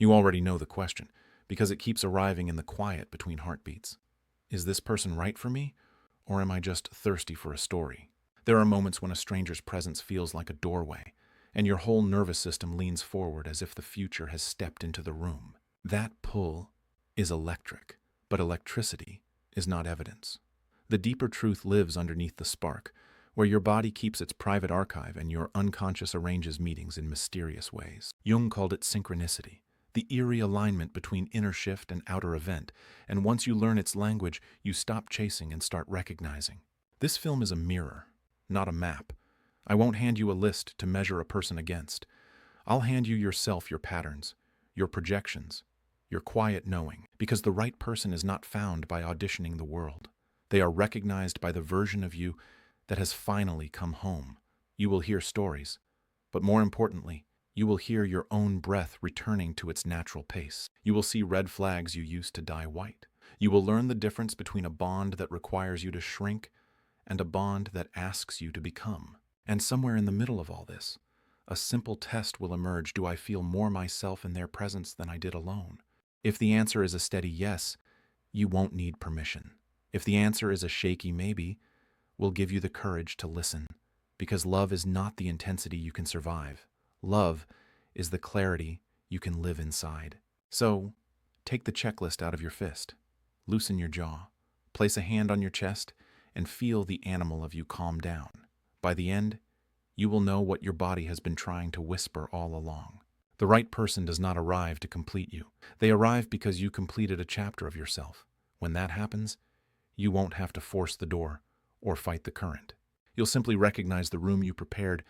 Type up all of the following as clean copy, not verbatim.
You already know the question, because it keeps arriving in the quiet between heartbeats. Is this person right for me, or am I just thirsty for a story? There are moments when a stranger's presence feels like a doorway, and your whole nervous system leans forward as if the future has stepped into the room. That pull is electric, but electricity is not evidence. The deeper truth lives underneath the spark, where your body keeps its private archive and your unconscious arranges meetings in mysterious ways. Jung called it synchronicity, the eerie alignment between inner shift and outer event, and once you learn its language, you stop chasing and start recognizing. This film is a mirror, not a map. I won't hand you a list to measure a person against. I'll hand you yourself, your patterns, your projections, your quiet knowing, because the right person is not found by auditioning the world. They are recognized by the version of you that has finally come home. You will hear stories, but more importantly, you will hear your own breath returning to its natural pace. You will see red flags you used to dye white. You will learn the difference between a bond that requires you to shrink and a bond that asks you to become. And somewhere in the middle of all this, a simple test will emerge. Do I feel more myself in their presence than I did alone? If the answer is a steady yes, you won't need permission. If the answer is a shaky maybe, we'll give you the courage to listen. Because love is not the intensity you can survive. Love is the clarity you can live inside. So, take the checklist out of your fist. Loosen your jaw. Place a hand on your chest and feel the animal of you calm down. By the end, you will know what your body has been trying to whisper all along. The right person does not arrive to complete you. They arrive because you completed a chapter of yourself. When that happens, you won't have to force the door or fight the current. You'll simply recognize the room you prepared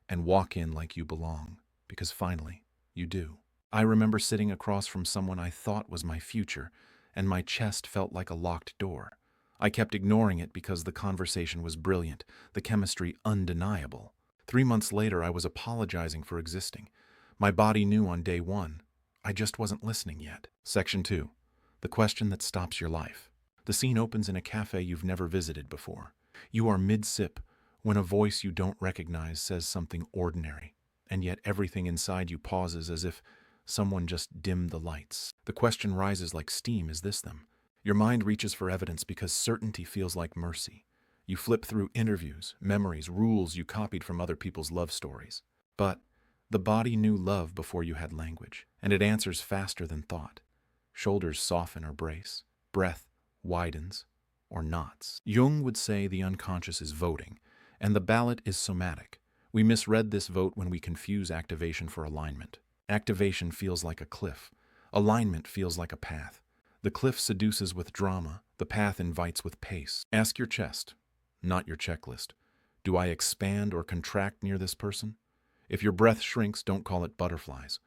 and walk in like you belong, because finally, you do. I remember sitting across from someone I thought was my future, and my chest felt like a locked door. I kept ignoring it because the conversation was brilliant, the chemistry undeniable. 3 months later, I was apologizing for existing. My body knew on day one. I just wasn't listening yet. Section 2. The question that stops your life. The scene opens in a cafe you've never visited before. You are mid-sip when a voice you don't recognize says something ordinary, and yet everything inside you pauses as if someone just dimmed the lights. The question rises like steam. Is this them? Your mind reaches for evidence because certainty feels like mercy. You flip through interviews, memories, rules you copied from other people's love stories. But the body knew love before you had language, and it answers faster than thought. Shoulders soften or brace, breath widens or knots. Jung would say the unconscious is voting, and the ballot is somatic. We misread this vote when we confuse activation for alignment. Activation feels like a cliff. Alignment feels like a path. The cliff seduces with drama. The path invites with pace. Ask your chest, not your checklist. Do I expand or contract near this person? If your breath shrinks, don't call it butterflies.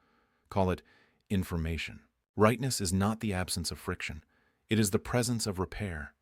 Call it information. Rightness is not the absence of friction. It is the presence of repair.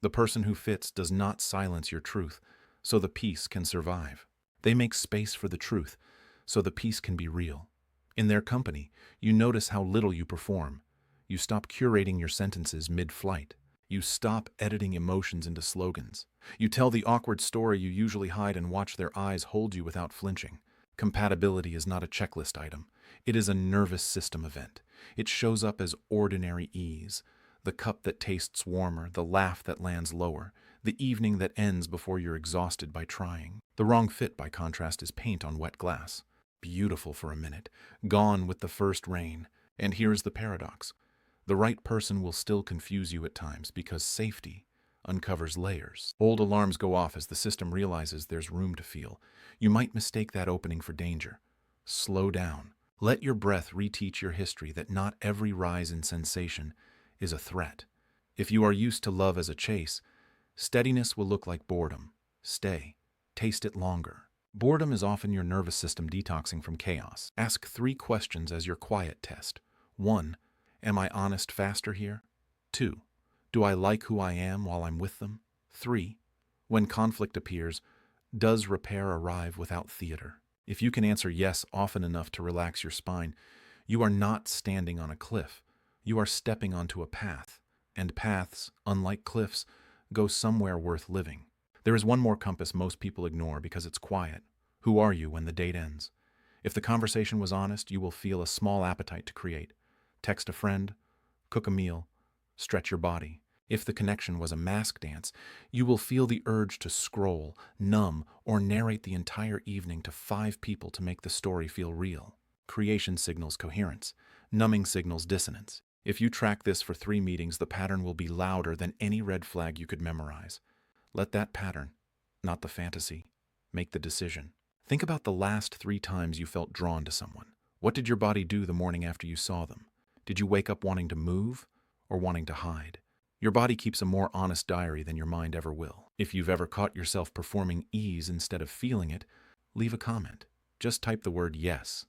The person who fits does not silence your truth, so the peace can survive. They make space for the truth, so the peace can be real. In their company, you notice how little you perform. You stop curating your sentences mid-flight. You stop editing emotions into slogans. You tell the awkward story you usually hide and watch their eyes hold you without flinching. Compatibility is not a checklist item. It is a nervous system event. It shows up as ordinary ease. The cup that tastes warmer, the laugh that lands lower, the evening that ends before you're exhausted by trying. The wrong fit, by contrast, is paint on wet glass. Beautiful for a minute, gone with the first rain. And here's the paradox. The right person will still confuse you at times because safety uncovers layers. Old alarms go off as the system realizes there's room to feel. You might mistake that opening for danger. Slow down. Let your breath reteach your history that not every rise in sensation is a threat. If you are used to love as a chase, steadiness will look like boredom. Stay. Taste it longer. Boredom is often your nervous system detoxing from chaos. Ask 3 questions as your quiet test. 1. Am I honest faster here? 2. Do I like who I am while I'm with them? 3. When conflict appears, does repair arrive without theater? If you can answer yes often enough to relax your spine, you are not standing on a cliff. You are stepping onto a path. And paths, unlike cliffs, go somewhere worth living. There is one more compass most people ignore because it's quiet. Who are you when the date ends? If the conversation was honest, you will feel a small appetite to create. Text a friend, cook a meal, stretch your body. If the connection was a mask dance, you will feel the urge to scroll, numb, or narrate the entire evening to 5 people to make the story feel real. Creation signals coherence, numbing signals dissonance. If you track this for 3 meetings, the pattern will be louder than any red flag you could memorize. Let that pattern, not the fantasy, make the decision. Think about the last 3 times you felt drawn to someone. What did your body do the morning after you saw them? Did you wake up wanting to move or wanting to hide? Your body keeps a more honest diary than your mind ever will. If you've ever caught yourself performing ease instead of feeling it, leave a comment. Just type the word yes,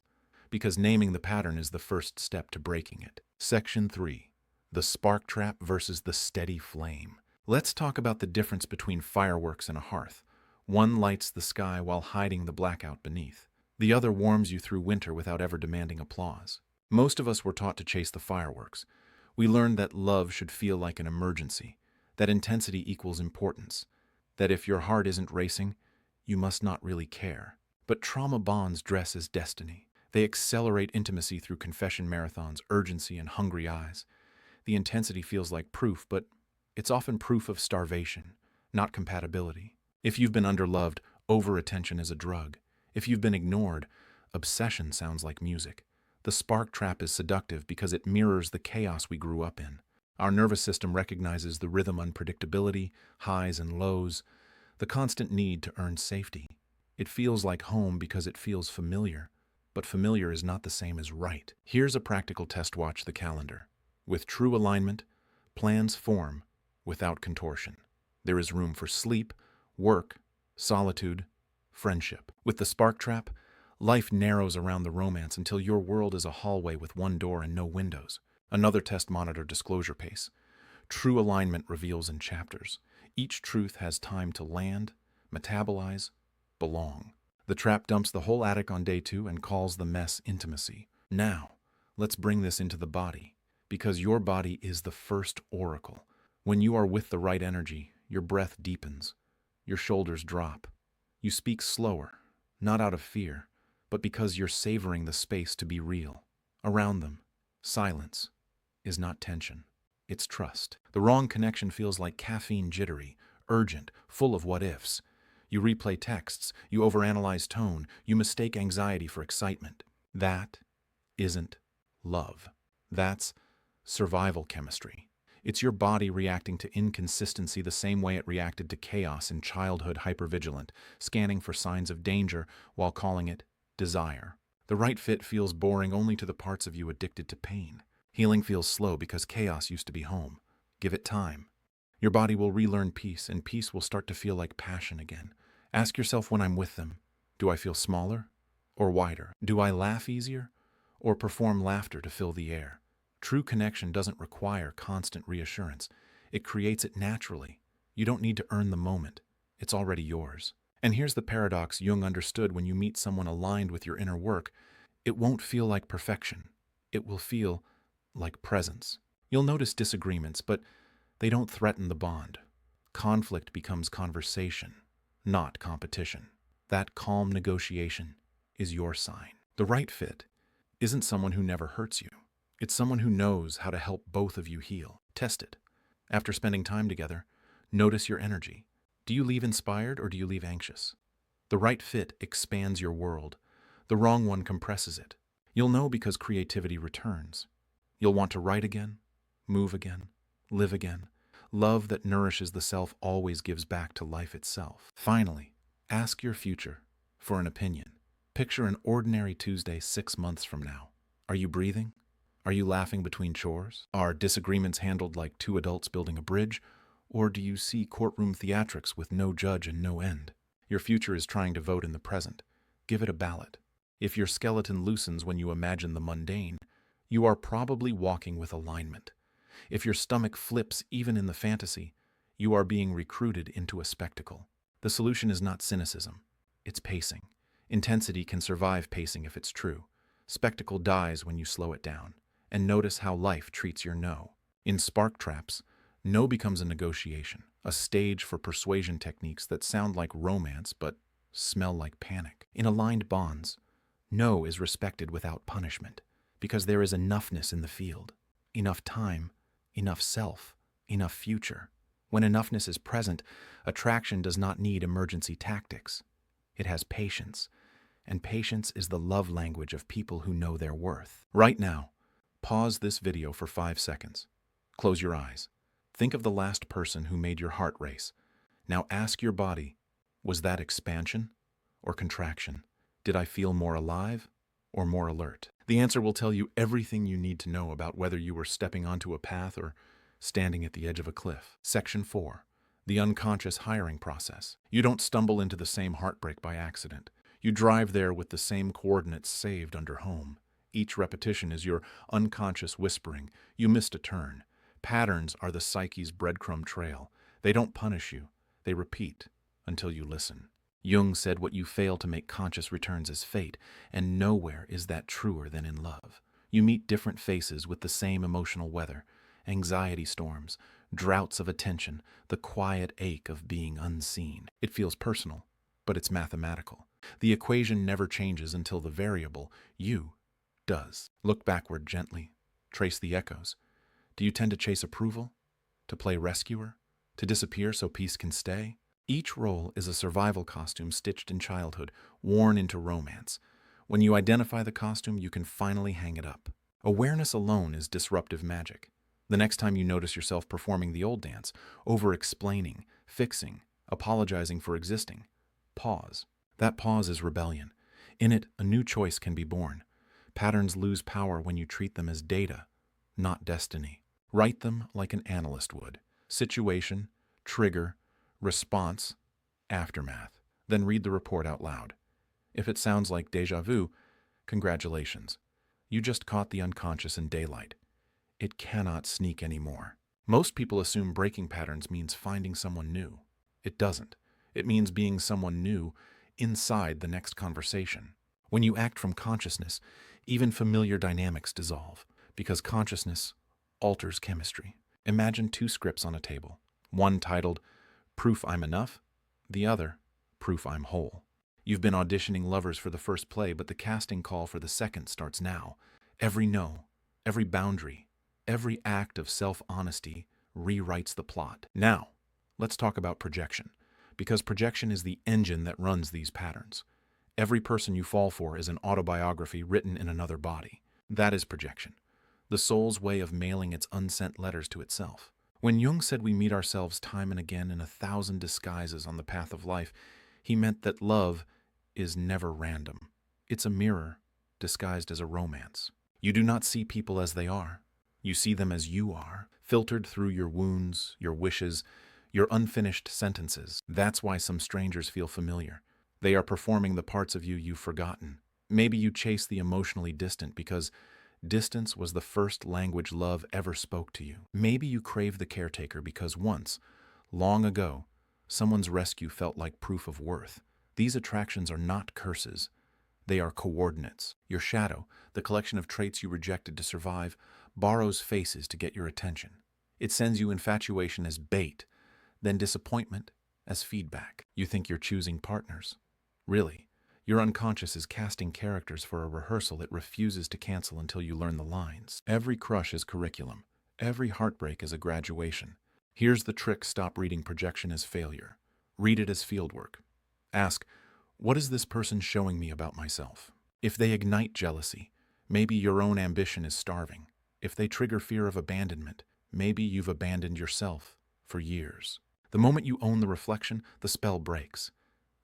because naming the pattern is the first step to breaking it. Section 3. The spark trap versus the steady flame. Let's talk about the difference between fireworks and a hearth. One lights the sky while hiding the blackout beneath. The other warms you through winter without ever demanding applause. Most of us were taught to chase the fireworks. We learned that love should feel like an emergency, that intensity equals importance, that if your heart isn't racing, you must not really care. But trauma bonds dress as destiny. They accelerate intimacy through confession marathons, urgency, and hungry eyes. The intensity feels like proof, but it's often proof of starvation, not compatibility. If you've been underloved, over-attention is a drug. If you've been ignored, obsession sounds like music. The spark trap is seductive because it mirrors the chaos we grew up in. Our nervous system recognizes the rhythm unpredictability, highs and lows, the constant need to earn safety. It feels like home because it feels familiar, but familiar is not the same as right. Here's a practical test: watch the calendar. With true alignment, plans form without contortion. There is room for sleep, work, solitude, friendship. With the spark trap, life narrows around the romance until your world is a hallway with one door and no windows. Another test: monitor disclosure pace. True alignment reveals in chapters. Each truth has time to land, metabolize, belong. The trap dumps the whole attic on day 2 and calls the mess intimacy. Now, let's bring this into the body, because your body is the first oracle. When you are with the right energy, your breath deepens, your shoulders drop. You speak slower, not out of fear, but because you're savoring the space to be real. Around them, silence is not tension, it's trust. The wrong connection feels like caffeine, jittery, urgent, full of what-ifs. You replay texts, you overanalyze tone, you mistake anxiety for excitement. That isn't love. That's survival chemistry. It's your body reacting to inconsistency the same way it reacted to chaos in childhood, hypervigilant, scanning for signs of danger while calling it desire. The right fit feels boring only to the parts of you addicted to pain. Healing feels slow because chaos used to be home. Give it time. Your body will relearn peace, and peace will start to feel like passion again. Ask yourself, when I'm with them, do I feel smaller or wider? Do I laugh easier or perform laughter to fill the air? True connection doesn't require constant reassurance. It creates it naturally. You don't need to earn the moment. It's already yours. And here's the paradox Jung understood: when you meet someone aligned with your inner work, it won't feel like perfection. It will feel like presence. You'll notice disagreements, but they don't threaten the bond. Conflict becomes conversation, not competition. That calm negotiation is your sign. The right fit isn't someone who never hurts you. It's someone who knows how to help both of you heal. Test it. After spending time together, notice your energy. Do you leave inspired or do you leave anxious? The right fit expands your world. The wrong one compresses it. You'll know because creativity returns. You'll want to write again, move again, live again. Love that nourishes the self always gives back to life itself. Finally, ask your future for an opinion. Picture an ordinary Tuesday 6 months from now. Are you breathing? Are you laughing between chores? Are disagreements handled like 2 adults building a bridge? Or do you see courtroom theatrics with no judge and no end? Your future is trying to vote in the present. Give it a ballot. If your skeleton loosens when you imagine the mundane, you are probably walking with alignment. If your stomach flips even in the fantasy, you are being recruited into a spectacle. The solution is not cynicism. It's pacing. Intensity can survive pacing if it's true. Spectacle dies when you slow it down. And notice how life treats your no. In spark traps, no becomes a negotiation, a stage for persuasion techniques that sound like romance but smell like panic. In aligned bonds, no is respected without punishment. Because there is enoughness in the field. Enough time, enough self, enough future. When enoughness is present, attraction does not need emergency tactics. It has patience, and patience is the love language of people who know their worth. Right now, pause this video for 5 seconds. Close your eyes. Think of the last person who made your heart race. Now ask your body, was that expansion or contraction? Did I feel more alive or more alert? The answer will tell you everything you need to know about whether you were stepping onto a path or standing at the edge of a cliff. Section 4. The unconscious hiring process. You don't stumble into the same heartbreak by accident. You drive there with the same coordinates saved under home. Each repetition is your unconscious whispering, you missed a turn. Patterns are the psyche's breadcrumb trail. They don't punish you. They repeat until you listen. Jung said what you fail to make conscious returns is fate, and nowhere is that truer than in love. You meet different faces with the same emotional weather, anxiety storms, droughts of attention, the quiet ache of being unseen. It feels personal, but it's mathematical. The equation never changes until the variable, you, does. Look backward gently. Trace the echoes. Do you tend to chase approval? To play rescuer? To disappear so peace can stay? Each role is a survival costume stitched in childhood, worn into romance. When you identify the costume, you can finally hang it up. Awareness alone is disruptive magic. The next time you notice yourself performing the old dance, over-explaining, fixing, apologizing for existing, pause. That pause is rebellion. In it, a new choice can be born. Patterns lose power when you treat them as data, not destiny. Write them like an analyst would. Situation, trigger, response, aftermath. Then read the report out loud. If it sounds like déjà vu, congratulations. You just caught the unconscious in daylight. It cannot sneak anymore. Most people assume breaking patterns means finding someone new. It doesn't. It means being someone new inside the next conversation. When you act from consciousness, even familiar dynamics dissolve, because consciousness alters chemistry. Imagine 2 scripts on a table, one titled, Proof I'm Enough, the other, Proof I'm Whole. You've been auditioning lovers for the first play, but the casting call for the second starts now. Every no, every boundary, every act of self-honesty rewrites the plot. Now, let's talk about projection, because projection is the engine that runs these patterns. Every person you fall for is an autobiography written in another body. That is projection, the soul's way of mailing its unsent letters to itself. When Jung said we meet ourselves time and again in 1,000 disguises on the path of life, he meant that love is never random. It's a mirror disguised as a romance. You do not see people as they are. You see them as you are, filtered through your wounds, your wishes, your unfinished sentences. That's why some strangers feel familiar. They are performing the parts of you you've forgotten. Maybe you chase the emotionally distant because distance was the first language love ever spoke to you. Maybe you crave the caretaker because once, long ago, someone's rescue felt like proof of worth. These attractions are not curses. They are coordinates. Your shadow, the collection of traits you rejected to survive, borrows faces to get your attention. It sends you infatuation as bait, then disappointment as feedback. You think you're choosing partners. Really, your unconscious is casting characters for a rehearsal it refuses to cancel until you learn the lines. Every crush is curriculum. Every heartbreak is a graduation. Here's the trick: stop reading projection as failure. Read it as fieldwork. Ask, what is this person showing me about myself? If they ignite jealousy, maybe your own ambition is starving. If they trigger fear of abandonment, maybe you've abandoned yourself for years. The moment you own the reflection, the spell breaks.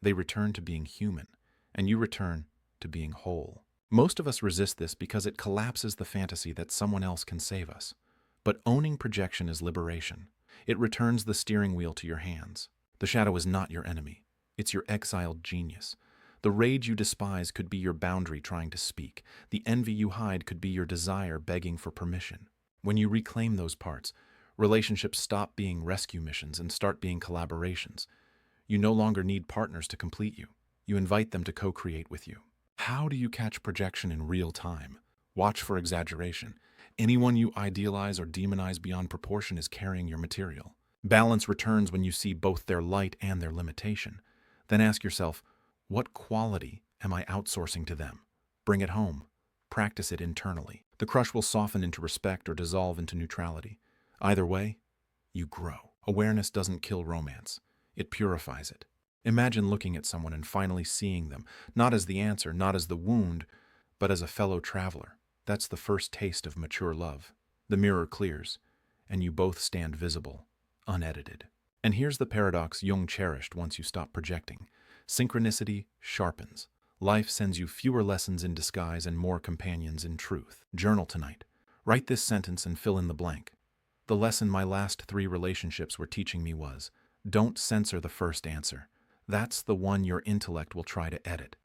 They return to being human, and you return to being whole. Most of us resist this because it collapses the fantasy that someone else can save us. But owning projection is liberation. It returns the steering wheel to your hands. The shadow is not your enemy. It's your exiled genius. The rage you despise could be your boundary trying to speak. The envy you hide could be your desire begging for permission. When you reclaim those parts, relationships stop being rescue missions and start being collaborations. You no longer need partners to complete you. You invite them to co-create with you. How do you catch projection in real time? Watch for exaggeration. Anyone you idealize or demonize beyond proportion is carrying your material. Balance returns when you see both their light and their limitation. Then ask yourself, what quality am I outsourcing to them? Bring it home. Practice it internally. The crush will soften into respect or dissolve into neutrality. Either way, you grow. Awareness doesn't kill romance. It purifies it. Imagine looking at someone and finally seeing them, not as the answer, not as the wound, but as a fellow traveler. That's the first taste of mature love. The mirror clears, and you both stand visible, unedited. And here's the paradox Jung cherished once you stop projecting. Synchronicity sharpens. Life sends you fewer lessons in disguise and more companions in truth. Journal tonight. Write this sentence and fill in the blank. The lesson my last 3 relationships were teaching me was, don't censor the first answer. That's the one your intellect will try to edit.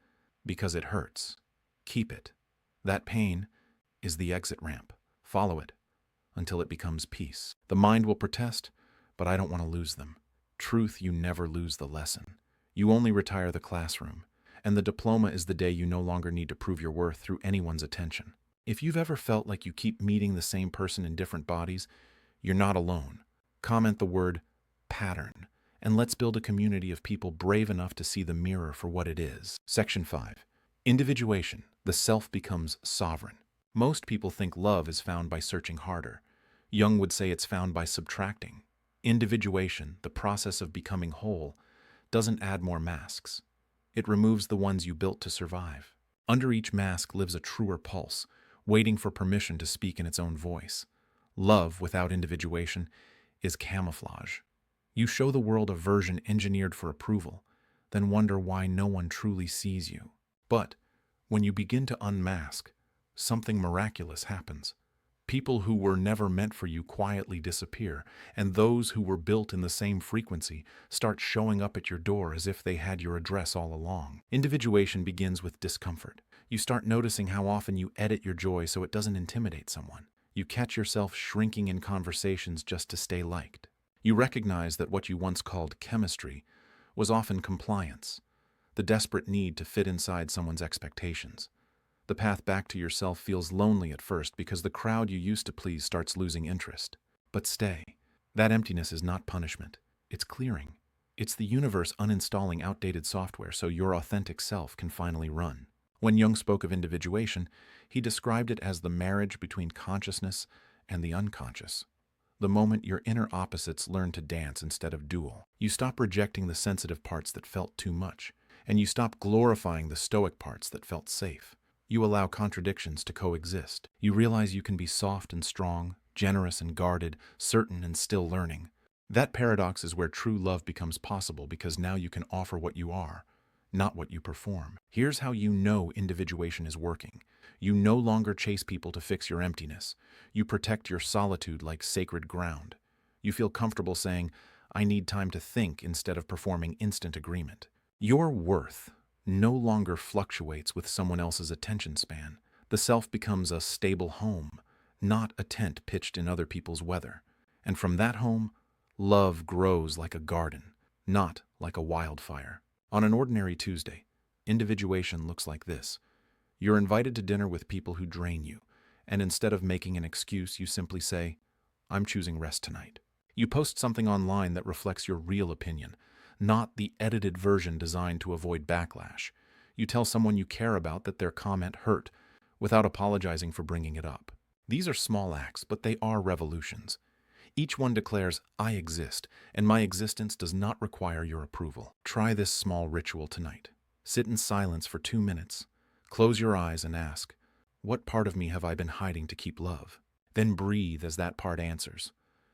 Because it hurts. Keep it. That pain is the exit ramp. Follow it until it becomes peace. The mind will protest, but I don't want to lose them. Truth, you never lose the lesson. You only retire the classroom, and the diploma is the day you no longer need to prove your worth through anyone's attention. If you've ever felt like you keep meeting the same person in different bodies, you're not alone. Comment the word pattern, and let's build a community of people brave enough to see the mirror for what it is. Section 5. Individuation. The self becomes sovereign. Most people think love is found by searching harder. Jung would say it's found by subtracting. Individuation, the process of becoming whole, doesn't add more masks. It removes the ones you built to survive. Under each mask lives a truer pulse, waiting for permission to speak in its own voice. Love without individuation is camouflage. You show the world a version engineered for approval, then wonder why no one truly sees you. But when you begin to unmask, something miraculous happens. People who were never meant for you quietly disappear, and those who were built in the same frequency start showing up at your door as if they had your address all along. Individuation begins with discomfort. You start noticing how often you edit your joy so it doesn't intimidate someone. You catch yourself shrinking in conversations just to stay liked. You recognize that what you once called chemistry was often compliance, the desperate need to fit inside someone's expectations. The path back to yourself feels lonely at first because the crowd you used to please starts losing interest. But stay. That emptiness is not punishment. It's clearing. It's the universe uninstalling outdated software so your authentic self can finally run. When Jung spoke of individuation, he described it as the marriage between consciousness and the unconscious. The moment your inner opposites learn to dance instead of duel. You stop rejecting the sensitive parts that felt too much, and you stop glorifying the stoic parts that felt safe. You allow contradictions to coexist. You realize you can be soft and strong, generous and guarded, certain and still learning. That paradox is where true love becomes possible because now you can offer what you are, not what you perform. Here's how you know individuation is working. You no longer chase people to fix your emptiness. You protect your solitude like sacred ground. You feel comfortable saying, I need time to think instead of performing instant agreement. Your worth no longer fluctuates with someone else's attention span. The self becomes a stable home, not a tent pitched in other people's weather. And from that home, love grows like a garden, not like a wildfire. On an ordinary Tuesday, individuation looks like this. You're invited to dinner with people who drain you, and instead of making an excuse, you simply say, I'm choosing rest tonight. You post something online that reflects your real opinion, not the edited version designed to avoid backlash. You tell someone you care about that their comment hurt, without apologizing for bringing it up. These are small acts, but they are revolutions. Each one declares, I exist, and my existence does not require your approval. Try this small ritual tonight. Sit in silence for 2 minutes. Close your eyes and ask, what part of me have I been hiding to keep love? Then breathe as that part answers.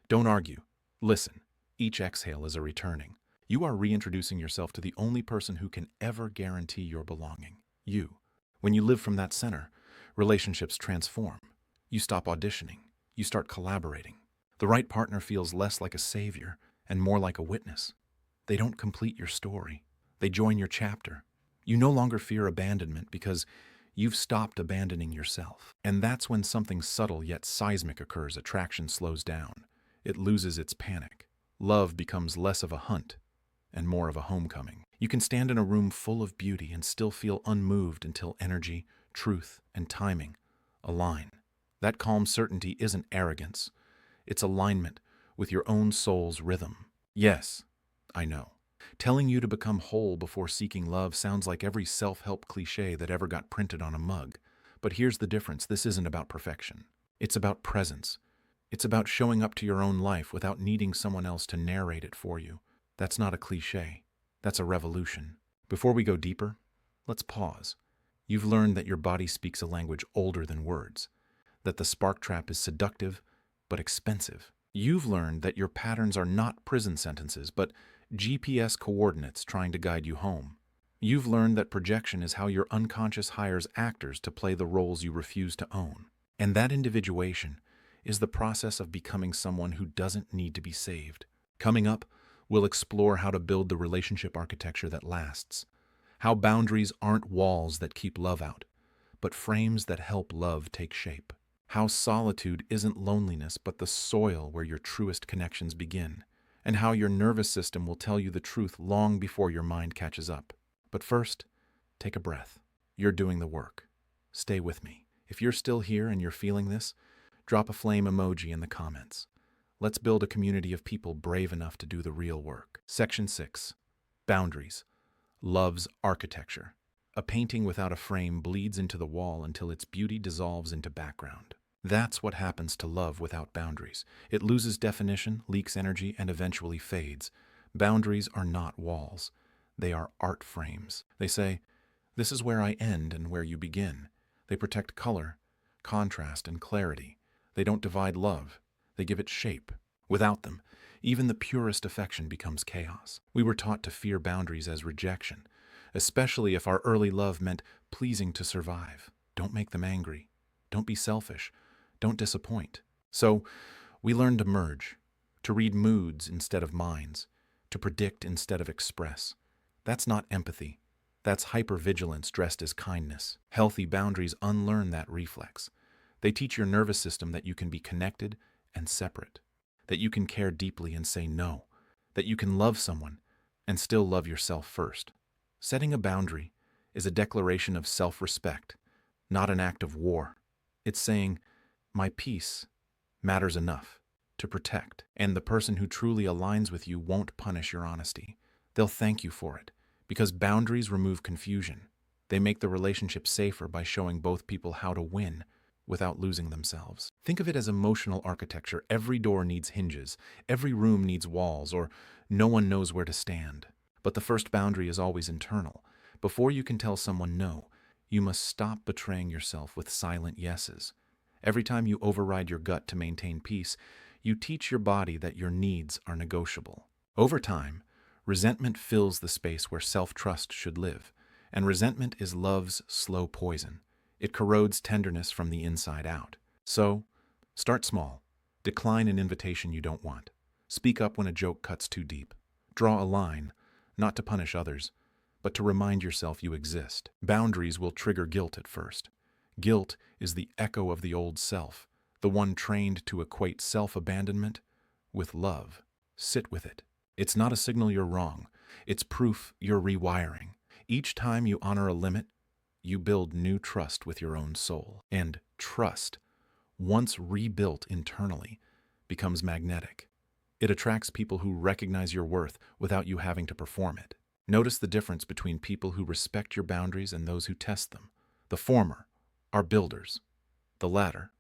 Don't argue. Listen. Each exhale is a returning. You are reintroducing yourself to the only person who can ever guarantee your belonging. You. When you live from that center, relationships transform. You stop auditioning. You start collaborating. The right partner feels less like a savior and more like a witness. They don't complete your story. They join your chapter. You no longer fear abandonment because you've stopped abandoning yourself. And that's when something subtle yet seismic occurs. Attraction slows down. It loses its panic. Love becomes less of a hunt and more of a homecoming. You can stand in a room full of beauty and still feel unmoved until energy, truth, and timing align. That calm certainty isn't arrogance. It's alignment with your own soul's rhythm. Yes, I know. Telling you to become whole before seeking love sounds like every self-help cliche that ever got printed on a mug. But here's the difference. This isn't about perfection. It's about presence. It's about showing up to your own life without needing someone else to narrate it for you. That's not a cliche. That's a revolution. Before we go deeper, let's pause. You've learned that your body speaks a language older than words, that the spark trap is seductive but expensive. You've learned that your patterns are not prison sentences, but GPS coordinates trying to guide you home. You've learned that projection is how your unconscious hires actors to play the roles you refuse to own. And that individuation is the process of becoming someone who doesn't need to be saved. Coming up, we'll explore how to build the relationship architecture that lasts, how boundaries aren't walls that keep love out, but frames that help love take shape, how solitude isn't loneliness but the soil where your truest connections begin, and how your nervous system will tell you the truth long before your mind catches up. But first, take a breath. You're doing the work. Stay with me. If you're still here and you're feeling this, drop a flame emoji in the comments. Let's build a community of people brave enough to do the real work. Section 6. Boundaries. Love's architecture. A painting without a frame bleeds into the wall until its beauty dissolves into background. That's what happens to love without boundaries. It loses definition, leaks energy, and eventually fades. Boundaries are not walls. They are art frames. They say, "This is where I end and where you begin." They protect color, contrast, and clarity. They don't divide love. They give it shape. Without them, even the purest affection becomes chaos. We were taught to fear boundaries as rejection, especially if our early love meant pleasing to survive. Don't make them angry. Don't be selfish. Don't disappoint. So, we learned to merge, to read moods instead of minds, to predict instead of express. That's not empathy. That's hypervigilance dressed as kindness. Healthy boundaries unlearn that reflex. They teach your nervous system that you can be connected and separate, that you can care deeply and say no, that you can love someone and still love yourself first. Setting a boundary is a declaration of self-respect, not an act of war. It's saying, my peace matters enough to protect, and the person who truly aligns with you won't punish your honesty. They'll thank you for it, because boundaries remove confusion. They make the relationship safer by showing both people how to win without losing themselves. Think of it as emotional architecture. Every door needs hinges, every room needs walls, or no one knows where to stand. But the first boundary is always internal. Before you can tell someone no, you must stop betraying yourself with silent yeses. Every time you override your gut to maintain peace, you teach your body that your needs are negotiable. Over time, resentment fills the space where self-trust should live, and resentment is love's slow poison. It corrodes tenderness from the inside out. So, start small. Decline an invitation you don't want. Speak up when a joke cuts too deep. Draw a line, not to punish others, but to remind yourself you exist. Boundaries will trigger guilt at first. Guilt is the echo of the old self, the one trained to equate self-abandonment with love. Sit with it. It's not a signal you're wrong. It's proof you're rewiring. Each time you honor a limit, you build new trust with your own soul. And trust, once rebuilt internally, becomes magnetic. It attracts people who recognize your worth without you having to perform it. Notice the difference between people who respect your boundaries and those who test them. The former are builders. The latter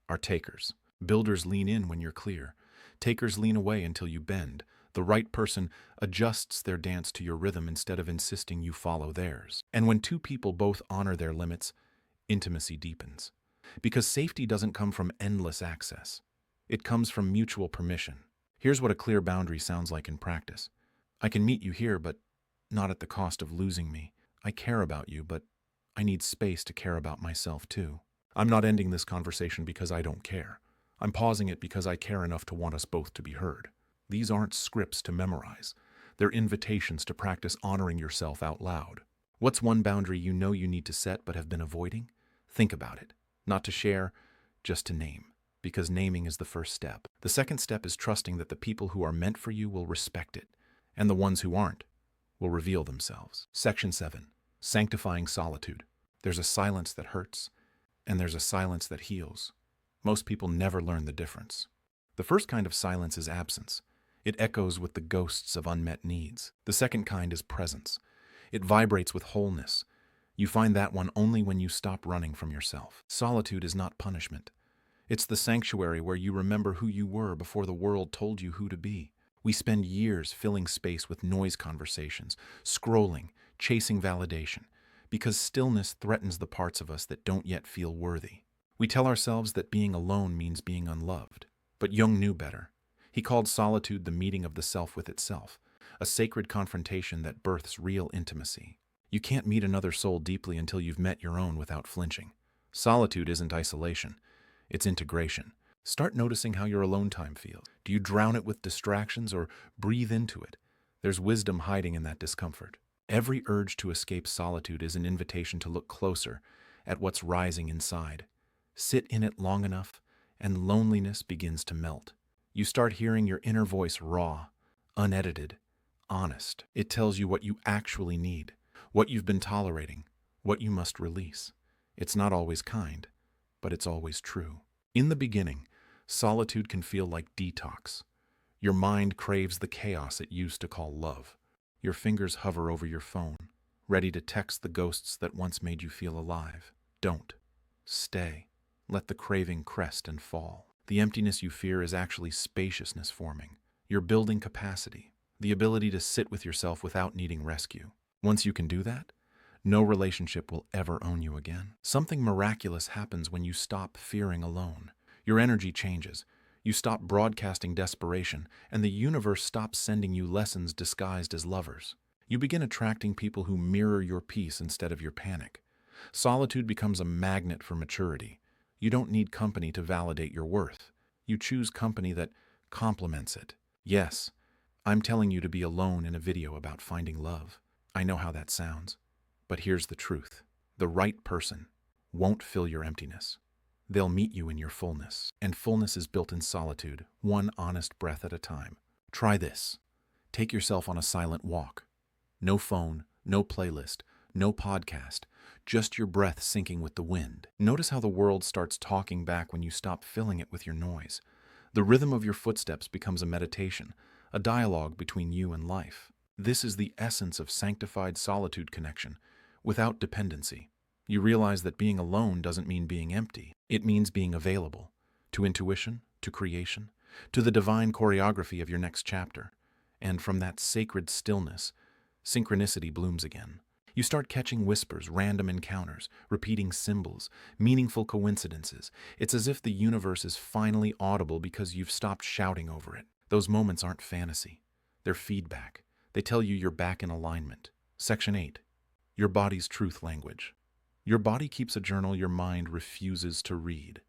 are takers. Builders lean in when you're clear. Takers lean away until you bend. The right person adjusts their dance to your rhythm instead of insisting you follow theirs. And when two people both honor their limits, intimacy deepens. Because safety doesn't come from endless access. It comes from mutual permission. Here's what a clear boundary sounds like in practice. I can meet you here, but not at the cost of losing me. I care about you, but I need space to care about myself too. I'm not ending this conversation because I don't care. I'm pausing it because I care enough to want us both to be heard. These aren't scripts to memorize. They're invitations to practice honoring yourself out loud. What's one boundary you know you need to set but have been avoiding? Think about it. Not to share, just to name. Because naming is the first step. The second step is trusting that the people who are meant for you will respect it, and the ones who aren't will reveal themselves. Section 7. Sanctifying solitude. There's a silence that hurts, and there's a silence that heals. Most people never learn the difference. The first kind of silence is absence. It echoes with the ghosts of unmet needs. The second kind is presence. It vibrates with wholeness. You find that one only when you stop running from yourself. Solitude is not punishment. It's the sanctuary where you remember who you were before the world told you who to be. We spend years filling space with noise conversations, scrolling, chasing validation, because stillness threatens the parts of us that don't yet feel worthy. We tell ourselves that being alone means being unloved. But Jung knew better. He called solitude the meeting of the self with itself, a sacred confrontation that births real intimacy. You can't meet another soul deeply until you've met your own without flinching. Solitude isn't isolation, it's integration. Start noticing how your alone time feels. Do you drown it with distractions or breathe into it? There's wisdom hiding in that discomfort. Every urge to escape solitude is an invitation to look closer at what's rising inside. Sit in it long enough, and loneliness begins to melt. You start hearing your inner voice raw, unedited, honest. It tells you what you actually need, what you've been tolerating, what you must release. It's not always kind, but it's always true. In the beginning, solitude can feel like detox. Your mind craves the chaos it used to call love. Your fingers hover over your phone, ready to text the ghosts that once made you feel alive. Don't. Stay. Let the craving crest and fall. The emptiness you fear is actually spaciousness forming. You're building capacity, the ability to sit with yourself without needing rescue. Once you can do that, no relationship will ever own you again. Something miraculous happens when you stop fearing alone. Your energy changes. You stop broadcasting desperation, and the universe stops sending you lessons disguised as lovers. You begin attracting people who mirror your peace instead of your panic. Solitude becomes a magnet for maturity. You don't need company to validate your worth. You choose company that complements it. Yes, I'm telling you to be alone in a video about finding love. I know how that sounds. But here's the truth. The right person won't fill your emptiness. They'll meet you in your fullness. And fullness is built in solitude, one honest breath at a time. Try this. Take yourself on a silent walk. No phone, no playlist, no podcast, just your breath syncing with the wind. Notice how the world starts talking back when you stop filling it with your noise. The rhythm of your footsteps becomes a meditation, a dialogue between you and life. This is the essence of sanctified solitude connection, without dependency. You realize that being alone doesn't mean being empty. It means being available to intuition, to creation, to the divine choreography of your next chapter. And from that sacred stillness, synchronicity blooms again. You start catching whispers, random encounters, repeating symbols, meaningful coincidences. It's as if the universe is finally audible because you've stopped shouting over it. Those moments aren't fantasy. They're feedback. They tell you you're back in alignment. Section 8. Your body's truth language. Your body keeps a journal your mind refuses to read.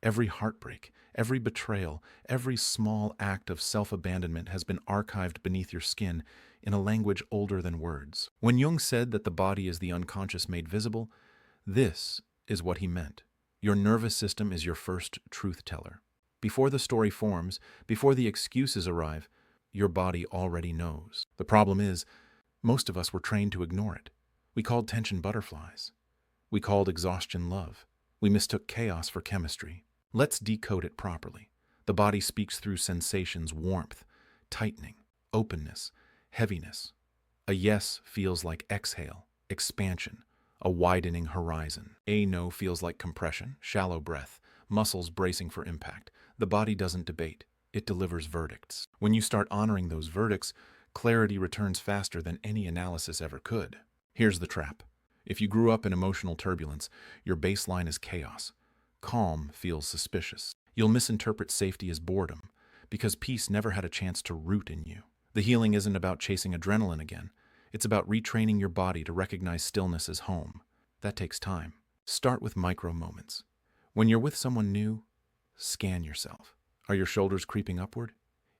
Every heartbreak, every betrayal, every small act of self-abandonment has been archived beneath your skin in a language older than words. When Jung said that the body is the unconscious made visible, this is what he meant. Your nervous system is your first truth teller. Before the story forms, before the excuses arrive, your body already knows. The problem is, most of us were trained to ignore it. We called tension butterflies. We called exhaustion love. We mistook chaos for chemistry. Let's decode it properly. The body speaks through sensations: warmth, tightening, openness, heaviness. A yes feels like exhale, expansion, a widening horizon. A no feels like compression, shallow breath, muscles bracing for impact. The body doesn't debate. It delivers verdicts. When you start honoring those verdicts, clarity returns faster than any analysis ever could. Here's the trap. If you grew up in emotional turbulence, your baseline is chaos. Calm feels suspicious. You'll misinterpret safety as boredom, because peace never had a chance to root in you. The healing isn't about chasing adrenaline again. It's about retraining your body to recognize stillness as home. That takes time. Start with micro moments. When you're with someone new, scan yourself. Are your shoulders creeping upward?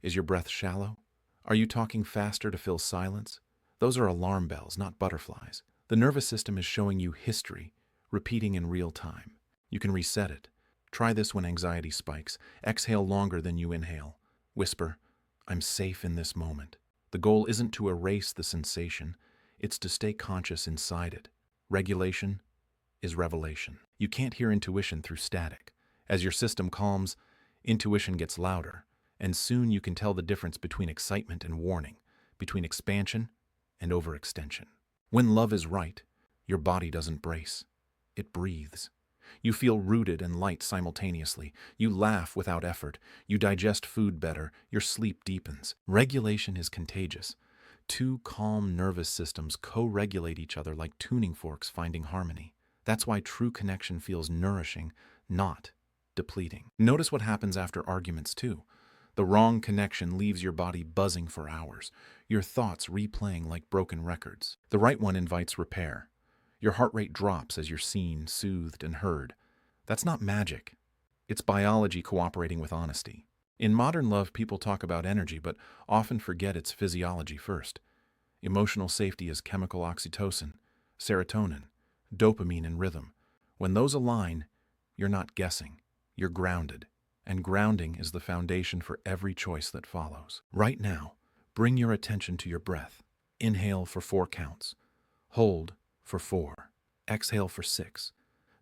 Is your breath shallow? Are you talking faster to fill silence? Those are alarm bells, not butterflies. The nervous system is showing you history, repeating in real time. You can reset it. Try this when anxiety spikes. Exhale longer than you inhale. Whisper, "I'm safe in this moment." The goal isn't to erase the sensation. It's to stay conscious inside it. Regulation is revelation. You can't hear intuition through static. As your system calms, intuition gets louder, and soon you can tell the difference between excitement and warning, between expansion and overextension. When love is right, Your body doesn't brace. It breathes. You feel rooted and light simultaneously. You laugh without effort. You digest food better. Your sleep deepens. Regulation is contagious. Two calm nervous systems co-regulate each other like tuning forks finding harmony. That's why true connection feels nourishing, not depleting. Notice what happens after arguments, too. The wrong connection leaves your body buzzing for hours, your thoughts replaying like broken records. The right one invites repair. Your heart rate drops as you're seen, soothed, and heard. That's not magic. It's biology cooperating with honesty. In modern love, people talk about energy, but often forget its physiology first. Emotional safety is chemical oxytocin, serotonin, dopamine, and rhythm. When those align, you're not guessing. You're grounded. And grounding is the foundation for every choice that follows. Right now, bring your attention to your breath. Inhale for 4 counts. Hold for 4. Exhale for 6.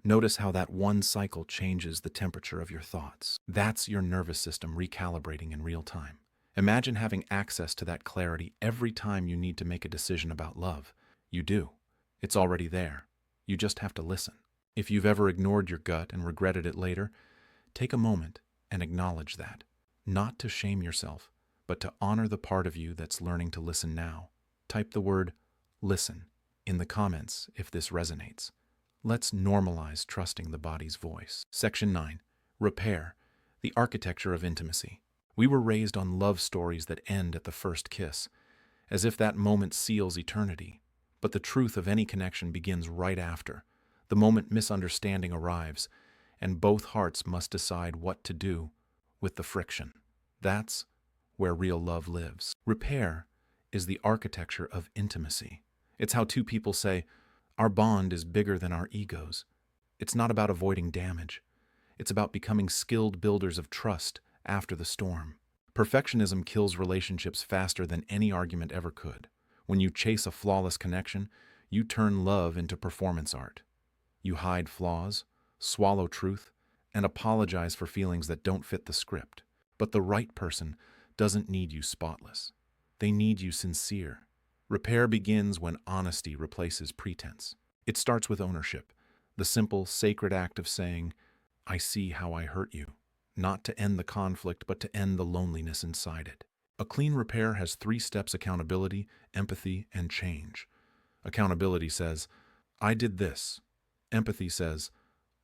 Notice how that one cycle changes the temperature of your thoughts. That's your nervous system recalibrating in real time. Imagine having access to that clarity every time you need to make a decision about love. You do. It's already there. You just have to listen. If you've ever ignored your gut and regretted it later, take a moment and acknowledge that. Not to shame yourself, but to honor the part of you that's learning to listen now. Type the word "listen" in the comments if this resonates. Let's normalize trusting the body's voice. Section 9. Repair, the architecture of intimacy. We were raised on love stories that end at the first kiss, as if that moment seals eternity. But the truth of any connection begins right after, the moment misunderstanding arrives, and both hearts must decide what to do with the friction. That's where real love lives. Repair is the architecture of intimacy. It's how two people say, "Our bond is bigger than our egos." It's not about avoiding damage. It's about becoming skilled builders of trust after the storm. Perfectionism kills relationships faster than any argument ever could. When you chase a flawless connection, you turn love into performance art. You hide flaws, swallow truth, and apologize for feelings that don't fit the script. But the right person doesn't need you spotless. They need you sincere. Repair begins when honesty replaces pretense. It starts with ownership, the simple, sacred act of saying, "I see how I hurt you," not to end the conflict, but to end the loneliness inside it. A clean repair has 3 steps: accountability, empathy, and change. Accountability says, "I did this." Empathy says,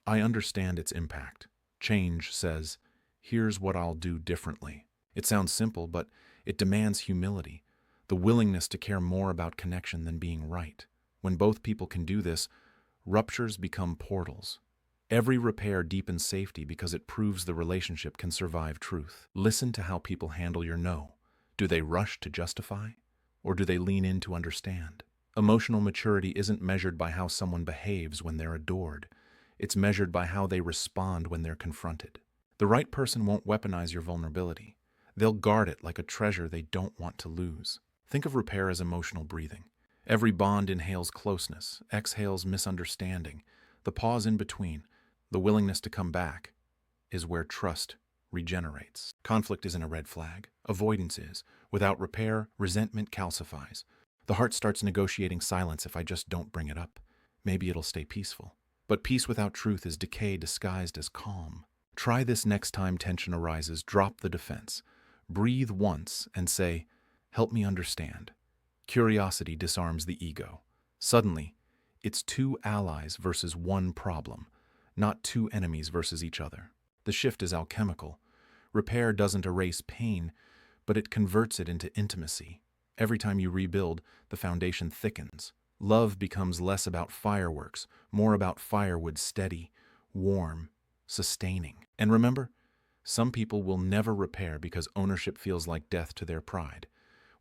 "I understand its impact." Change says, "Here's what I'll do differently." It sounds simple, but it demands humility, the willingness to care more about connection than being right. When both people can do this, ruptures become portals. Every repair deepens safety because it proves the relationship can survive truth. Listen to how people handle your no. Do they rush to justify, or do they lean in to understand? Emotional maturity isn't measured by how someone behaves when they're adored. It's measured by how they respond when they're confronted. The right person won't weaponize your vulnerability. They'll guard it like a treasure they don't want to lose. Think of repair as emotional breathing. Every bond inhales closeness, exhales misunderstanding. The pause in between, the willingness to come back, is where trust regenerates. Conflict isn't a red flag. Avoidance is. Without repair, resentment calcifies. The heart starts negotiating silence. If I just don't bring it up, maybe it'll stay peaceful. But peace without truth is decay disguised as calm. Try this next time tension arises. Drop the defense. Breathe once and say, "Help me understand." Curiosity disarms the ego. Suddenly, it's 2 allies versus 1 problem, not 2 enemies versus each other. The shift is alchemical. Repair doesn't erase pain, but it converts it into intimacy. Every time you rebuild, the foundation thickens. Love becomes less about fireworks, more about firewood, steady, warm, sustaining. And remember, some people will never repair because ownership feels like death to their pride.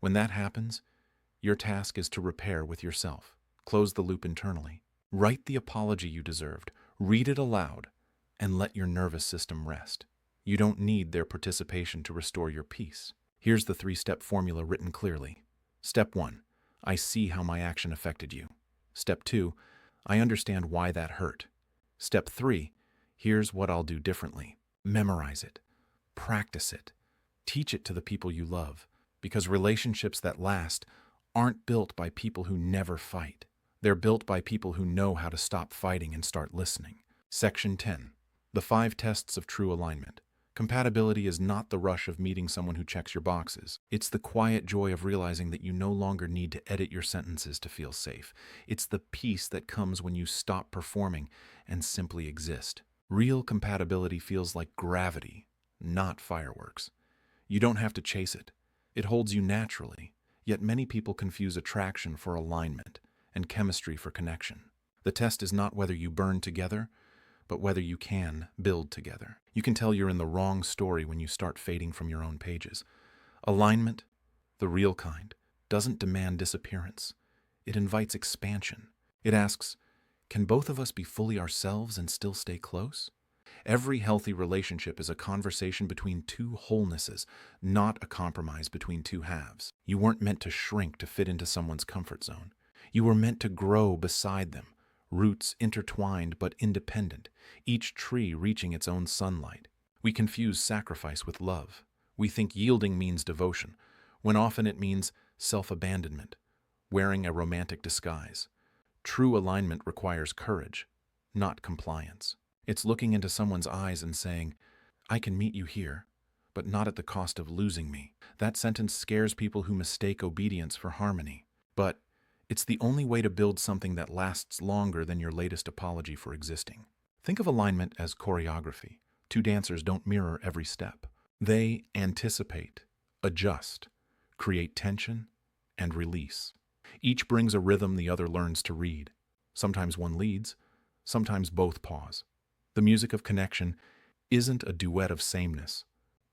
When that happens, your task is to repair with yourself. Close the loop internally. Write the apology you deserved, read it aloud, and let your nervous system rest. You don't need their participation to restore your peace. Here's the 3-step formula written clearly. Step 1. I see how my action affected you. Step 2. I understand why that hurt. Step 3. Here's what I'll do differently. Memorize it. Practice it. Teach it to the people you love, because relationships that last aren't built by people who never fight. They're built by people who know how to stop fighting and start listening. Section 10. The 5 Tests of True Alignment. Compatibility is not the rush of meeting someone who checks your boxes. It's the quiet joy of realizing that you no longer need to edit your sentences to feel safe. It's the peace that comes when you stop performing and simply exist. Real compatibility feels like gravity, not fireworks. You don't have to chase it. It holds you naturally. Yet many people confuse attraction for alignment and chemistry for connection. The test is not whether you burn together, but whether you can build together. You can tell you're in the wrong story when you start fading from your own pages. Alignment, the real kind, doesn't demand disappearance. It invites expansion. It asks, can both of us be fully ourselves and still stay close? Every healthy relationship is a conversation between two wholenesses, not a compromise between two halves. You weren't meant to shrink to fit into someone's comfort zone. You were meant to grow beside them, roots intertwined but independent, each tree reaching its own sunlight. We confuse sacrifice with love. We think yielding means devotion, when often it means self-abandonment, wearing a romantic disguise. True alignment requires courage, not compliance. It's looking into someone's eyes and saying, I can meet you here, but not at the cost of losing me. That sentence scares people who mistake obedience for harmony. But it's the only way to build something that lasts longer than your latest apology for existing. Think of alignment as choreography. Two dancers don't mirror every step. They anticipate, adjust, create tension, and release. Each brings a rhythm the other learns to read. Sometimes one leads, sometimes both pause. The music of connection isn't a duet of sameness.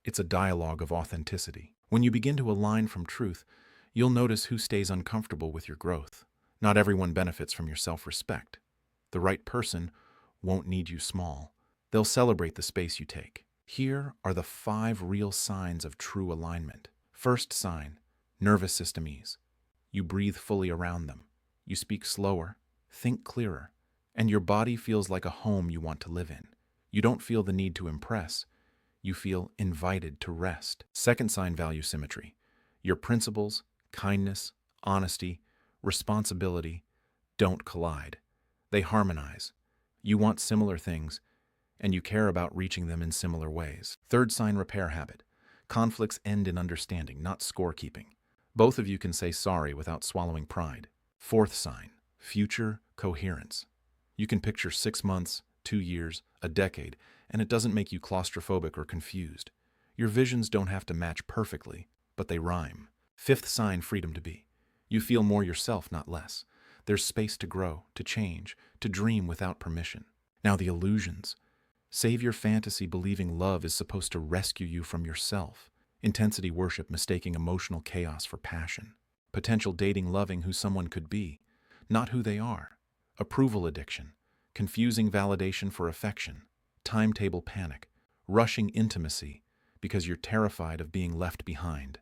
It's a dialogue of authenticity. When you begin to align from truth, you'll notice who stays uncomfortable with your growth. Not everyone benefits from your self-respect. The right person won't need you small. They'll celebrate the space you take. Here are the 5 real signs of true alignment. First sign, nervous system ease. You breathe fully around them. You speak slower, think clearer, and your body feels like a home you want to live in. You don't feel the need to impress. You feel invited to rest. Second sign, value symmetry. Your principles, kindness, honesty, responsibility don't collide. They harmonize. You want similar things, and you care about reaching them in similar ways. Third sign, repair habit. Conflicts end in understanding, not scorekeeping. Both of you can say sorry without swallowing pride. Fourth sign, future coherence. You can picture 6 months, 2 years, a decade, and it doesn't make you claustrophobic or confused. Your visions don't have to match perfectly, but they rhyme. Fifth sign, freedom to be. You feel more yourself, not less. There's space to grow, to change, to dream without permission. Now the illusions. Save your fantasy believing love is supposed to rescue you from yourself. Intensity worship mistaking emotional chaos for passion. Potential dating loving who someone could be, not who they are. Approval addiction. Confusing validation for affection. Timetable panic. Rushing intimacy because you're terrified of being left behind.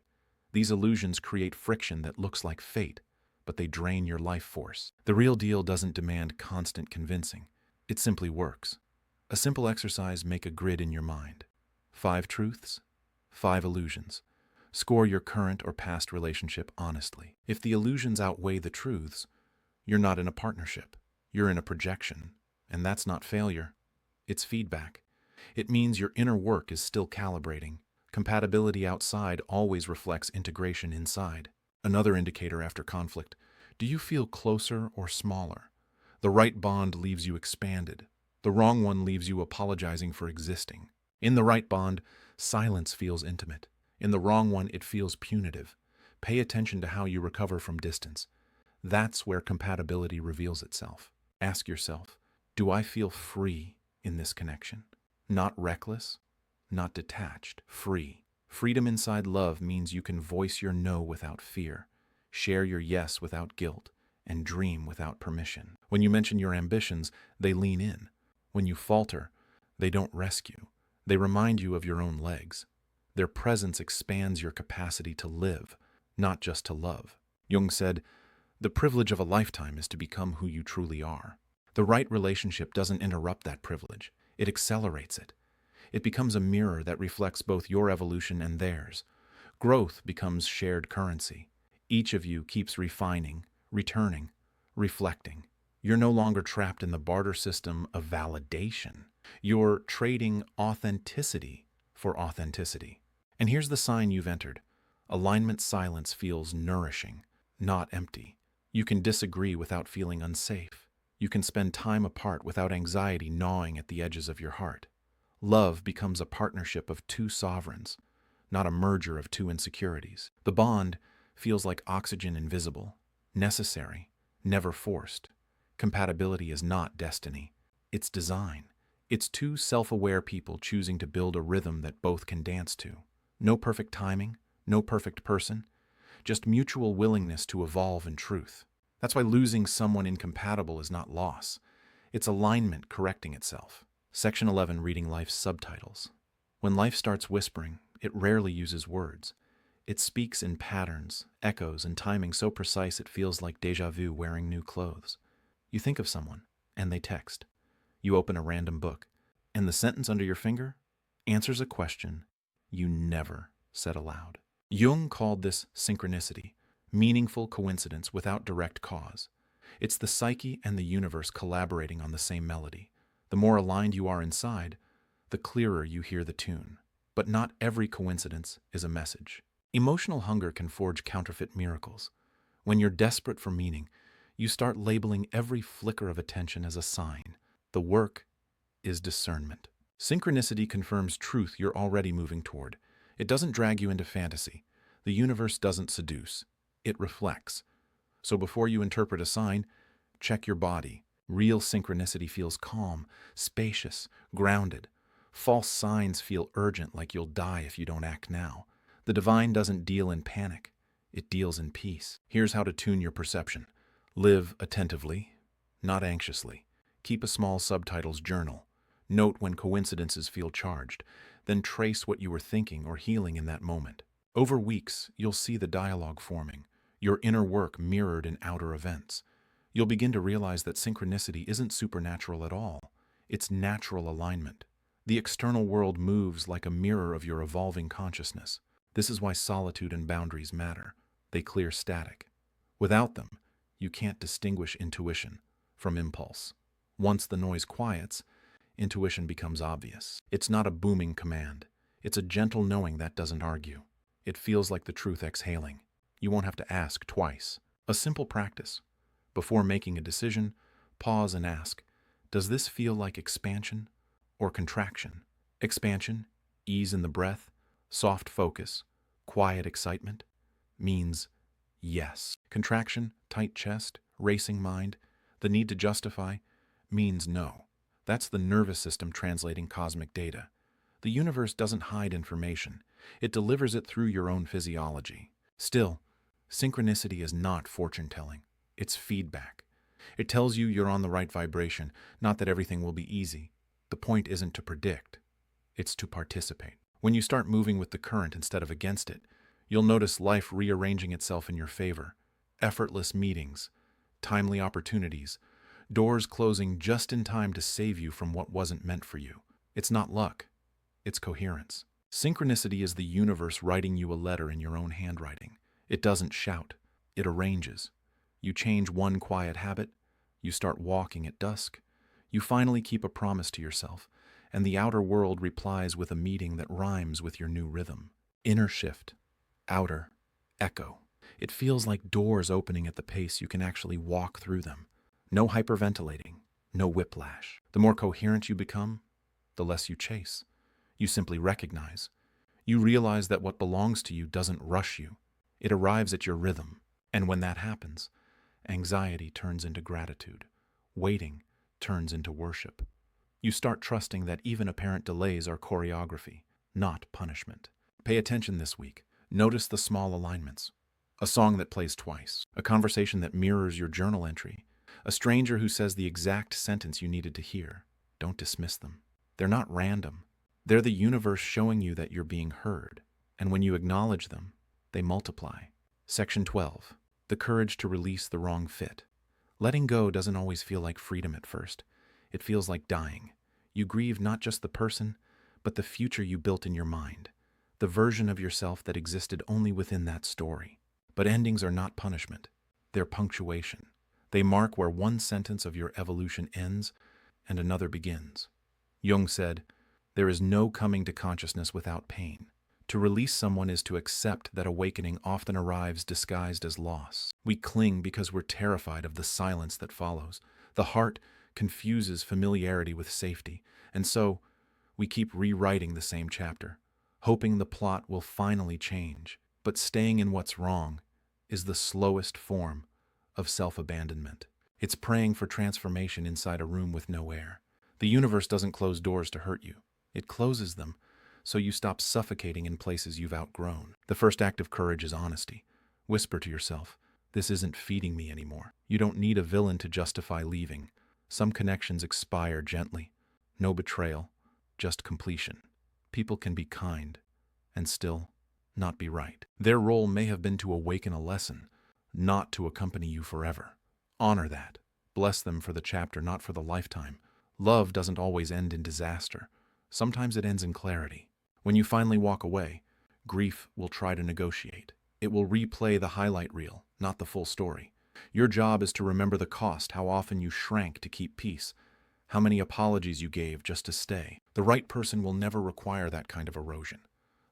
These illusions create friction that looks like fate, but they drain your life force. The real deal doesn't demand constant convincing. It simply works. A simple exercise: make a grid in your mind. 5 truths, 5 illusions. Score your current or past relationship honestly. If the illusions outweigh the truths, you're not in a partnership. You're in a projection, and that's not failure. It's feedback. It means your inner work is still calibrating. Compatibility outside always reflects integration inside. Another indicator after conflict. Do you feel closer or smaller? The right bond leaves you expanded. The wrong one leaves you apologizing for existing. In the right bond, silence feels intimate. In the wrong one, it feels punitive. Pay attention to how you recover from distance. That's where compatibility reveals itself. Ask yourself, do I feel free in this connection? Not reckless, not detached, free. Freedom inside love means you can voice your no without fear, share your yes without guilt, and dream without permission. When you mention your ambitions, they lean in. When you falter, they don't rescue. They remind you of your own legs. Their presence expands your capacity to live, not just to love. Jung said, "The privilege of a lifetime is to become who you truly are." The right relationship doesn't interrupt that privilege. It accelerates it. It becomes a mirror that reflects both your evolution and theirs. Growth becomes shared currency. Each of you keeps refining, returning, reflecting. You're no longer trapped in the barter system of validation. You're trading authenticity for authenticity. And here's the sign you've entered. Alignment silence feels nourishing, not empty. You can disagree without feeling unsafe. You can spend time apart without anxiety gnawing at the edges of your heart. Love becomes a partnership of two sovereigns, not a merger of two insecurities. The bond feels like oxygen invisible, necessary, never forced. Compatibility is not destiny. It's design. It's two self-aware people choosing to build a rhythm that both can dance to. No perfect timing, no perfect person, just mutual willingness to evolve in truth. That's why losing someone incompatible is not loss. It's alignment correcting itself. Section 11, reading life's subtitles. When life starts whispering, it rarely uses words. It speaks in patterns, echoes, and timing so precise it feels like déjà vu wearing new clothes. You think of someone, and they text. You open a random book, and the sentence under your finger answers a question you never said aloud. Jung called this synchronicity, meaningful coincidence without direct cause. It's the psyche and the universe collaborating on the same melody. The more aligned you are inside, the clearer you hear the tune. But not every coincidence is a message. Emotional hunger can forge counterfeit miracles. When you're desperate for meaning, you start labeling every flicker of attention as a sign. The work is discernment. Synchronicity confirms truth you're already moving toward. It doesn't drag you into fantasy. The universe doesn't seduce. It reflects. So before you interpret a sign, check your body. Real synchronicity feels calm, spacious, grounded. False signs feel urgent, like you'll die if you don't act now. The divine doesn't deal in panic. It deals in peace. Here's how to tune your perception. Live attentively, not anxiously. Keep a small subtitles journal. Note when coincidences feel charged. Then trace what you were thinking or healing in that moment. Over weeks, you'll see the dialogue forming, your inner work mirrored in outer events. You'll begin to realize that synchronicity isn't supernatural at all. It's natural alignment. The external world moves like a mirror of your evolving consciousness. This is why solitude and boundaries matter. They clear static. Without them, you can't distinguish intuition from impulse. Once the noise quiets, intuition becomes obvious. It's not a booming command. It's a gentle knowing that doesn't argue. It feels like the truth exhaling. You won't have to ask twice. A simple practice. Before making a decision, pause and ask, does this feel like expansion or contraction? Expansion, ease in the breath, soft focus, quiet excitement, means yes. Contraction, tight chest, racing mind, the need to justify, means no. That's the nervous system translating cosmic data. The universe doesn't hide information. It delivers it through your own physiology. Still, synchronicity is not fortune-telling. It's feedback. It tells you you're on the right vibration, not that everything will be easy. The point isn't to predict. It's to participate. When you start moving with the current instead of against it, you'll notice life rearranging itself in your favor. Effortless meetings, timely opportunities, doors closing just in time to save you from what wasn't meant for you. It's not luck. It's coherence. Synchronicity is the universe writing you a letter in your own handwriting. It doesn't shout. It arranges. You change one quiet habit. You start walking at dusk. You finally keep a promise to yourself, and the outer world replies with a meeting that rhymes with your new rhythm. Inner shift. Outer. Echo. It feels like doors opening at the pace you can actually walk through them. No hyperventilating. No whiplash. The more coherent you become, the less you chase. You simply recognize. You realize that what belongs to you doesn't rush you. It arrives at your rhythm. And when that happens, anxiety turns into gratitude. Waiting turns into worship. You start trusting that even apparent delays are choreography, not punishment. Pay attention this week. Notice the small alignments. A song that plays twice. A conversation that mirrors your journal entry. A stranger who says the exact sentence you needed to hear. Don't dismiss them. They're not random. They're the universe showing you that you're being heard. And when you acknowledge them, they multiply. Section 12. The courage to release the wrong fit. Letting go doesn't always feel like freedom at first. It feels like dying. You grieve not just the person, but the future you built in your mind. The version of yourself that existed only within that story. But endings are not punishment. They're punctuation. They mark where one sentence of your evolution ends and another begins. Jung said, "There is no coming to consciousness without pain." To release someone is to accept that awakening often arrives disguised as loss. We cling because we're terrified of the silence that follows. The heart confuses familiarity with safety, and so we keep rewriting the same chapter, hoping the plot will finally change. But staying in what's wrong is the slowest form of self-abandonment. It's praying for transformation inside a room with no air. The universe doesn't close doors to hurt you. It closes them so you stop suffocating in places you've outgrown. The first act of courage is honesty. Whisper to yourself, "This isn't feeding me anymore." You don't need a villain to justify leaving. Some connections expire gently. No betrayal, just completion. People can be kind and still not be right. Their role may have been to awaken a lesson, not to accompany you forever. Honor that. Bless them for the chapter, not for the lifetime. Love doesn't always end in disaster. Sometimes it ends in clarity. When you finally walk away, grief will try to negotiate. It will replay the highlight reel, not the full story. Your job is to remember the cost, how often you shrank to keep peace, how many apologies you gave just to stay. The right person will never require that kind of erosion.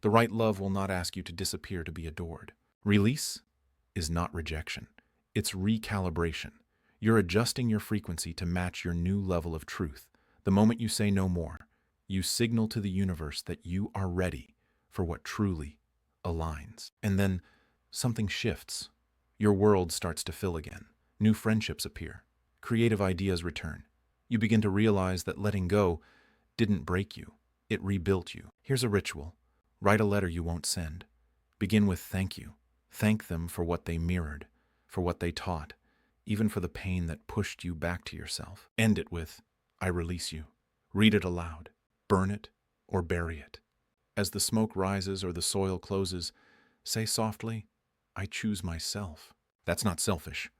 The right love will not ask you to disappear to be adored. Release is not rejection. It's recalibration. You're adjusting your frequency to match your new level of truth. The moment you say no more, you signal to the universe that you are ready for what truly aligns. And then something shifts. Your world starts to fill again. New friendships appear. Creative ideas return. You begin to realize that letting go didn't break you. It rebuilt you. Here's a ritual. Write a letter you won't send. Begin with thank you. Thank them for what they mirrored, for what they taught, even for the pain that pushed you back to yourself. End it with, "I release you." Read it aloud. Burn it or bury it. As the smoke rises or the soil closes, say softly, "I choose myself." That's not selfish.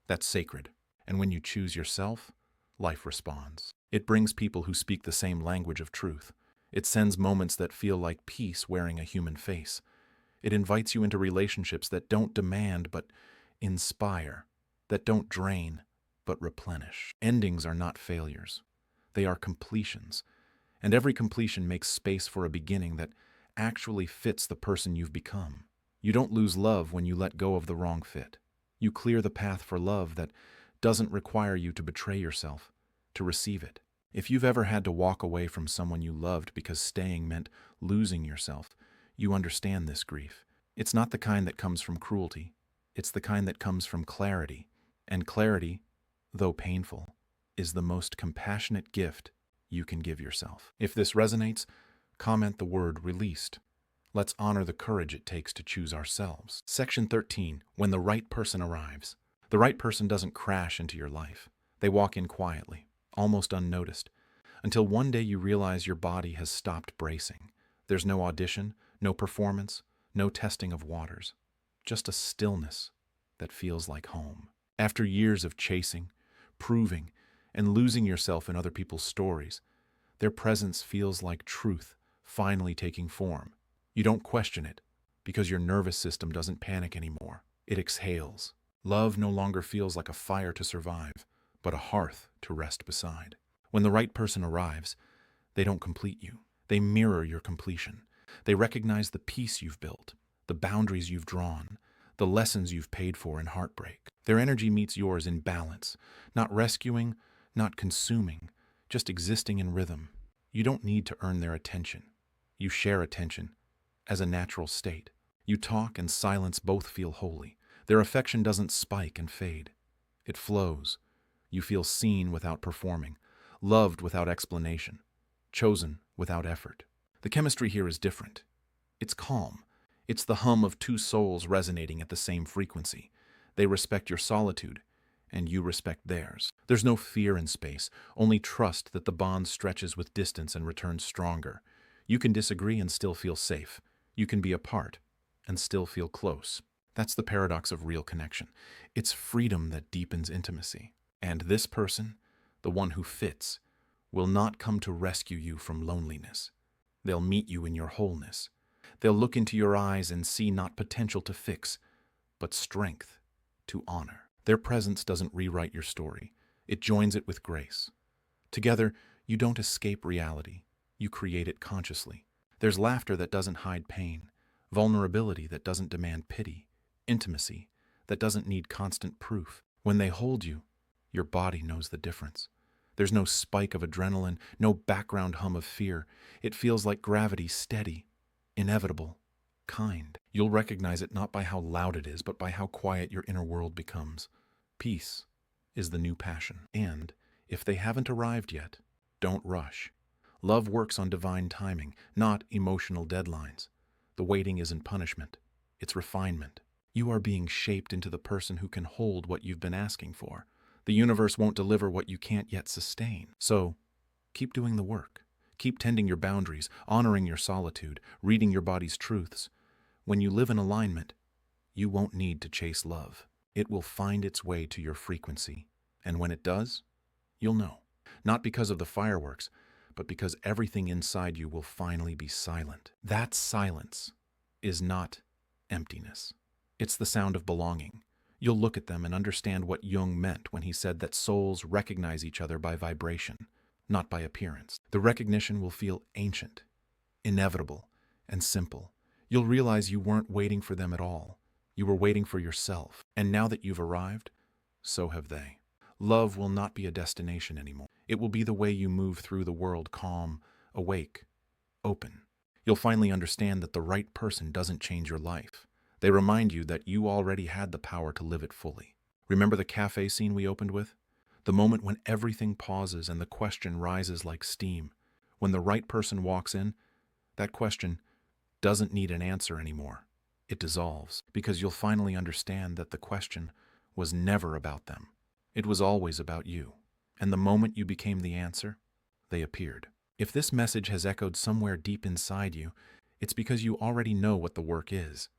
That's sacred. And when you choose yourself, life responds. It brings people who speak the same language of truth. It sends moments that feel like peace wearing a human face. It invites you into relationships that don't demand but inspire, that don't drain but replenish. Endings are not failures. They are completions. And every completion makes space for a beginning that actually fits the person you've become. You don't lose love when you let go of the wrong fit. You clear the path for love that doesn't require you to betray yourself to receive it. If you've ever had to walk away from someone you loved because staying meant losing yourself, you understand this grief. It's not the kind that comes from cruelty. It's the kind that comes from clarity. And clarity, though painful, is the most compassionate gift you can give yourself. If this resonates, comment the word "released." Let's honor the courage it takes to choose ourselves. Section 13, when the right person arrives. The right person doesn't crash into your life. They walk in quietly, almost unnoticed, until one day you realize your body has stopped bracing. There's no audition, no performance, no testing of waters, just a stillness that feels like home. After years of chasing, proving, and losing yourself in other people's stories, their presence feels like truth finally taking form. You don't question it, because your nervous system doesn't panic anymore. It exhales. Love no longer feels like a fire to survive, but a hearth to rest beside. When the right person arrives, they don't complete you. They mirror your completion. They recognize the peace you've built, the boundaries you've drawn, the lessons you've paid for in heartbreak. Their energy meets yours in balance, not rescuing, not consuming, just existing in rhythm. You don't need to earn their attention. You share attention as a natural state. You talk and silence both feel holy. Their affection doesn't spike and fade. It flows. You feel seen without performing, loved without explanation, chosen without effort. The chemistry here is different. It's calm. It's the hum of two souls resonating at the same frequency. They respect your solitude, and you respect theirs. There's no fear in space, only trust that the bond stretches with distance and returns stronger. You can disagree and still feel safe. You can be apart and still feel close. That's the paradox of real connection. It's freedom that deepens intimacy. And this person, the one who fits, will not come to rescue you from loneliness. They'll meet you in your wholeness. They'll look into your eyes and see not potential to fix, but strength to honor. Their presence doesn't rewrite your story. It joins it with grace. Together, you don't escape reality. You create it consciously. There's laughter that doesn't hide pain, vulnerability that doesn't demand pity, intimacy that doesn't need constant proof. When they hold you, your body knows the difference. There's no spike of adrenaline, no background hum of fear. It feels like gravity, steady, inevitable, kind. You'll recognize it not by how loud it is, but by how quiet your inner world becomes. Peace is the new passion. And if they haven't arrived yet, don't rush. Love works on divine timing, not emotional deadlines. The waiting isn't punishment, it's refinement. You are being shaped into the person who can hold what you've been asking for. The universe won't deliver what you can't yet sustain. So, keep doing the work. Keep tending your boundaries, honoring your solitude, reading your body's truths. When you live in alignment, you won't need to chase love. It will find its way to your frequency. And when it does, you'll know. Not because of the fireworks, but because everything inside you will finally be silent. That silence is not emptiness. It's the sound of belonging. You'll look at them and understand what Jung meant when he said that souls recognize each other by vibration, not by appearance. The recognition will feel ancient, inevitable, and simple. You'll realize you weren't waiting for them at all. You were waiting for yourself. And now that you've arrived, so have they. Love will not be a destination anymore. It will be the way you move through the world, calm, awake, open. You'll finally understand that the right person doesn't change your life. They remind you that you already had the power to live it fully. Remember the cafe scene we opened with? The moment when everything pauses and the question rises like steam. When the right person walks in, that question doesn't need an answer anymore. It dissolves, because you'll finally understand that the question was never about them. It was always about you. And the moment you became the answer, they appeared. If this message has echoed somewhere deep inside you, it's because you already know what the work is.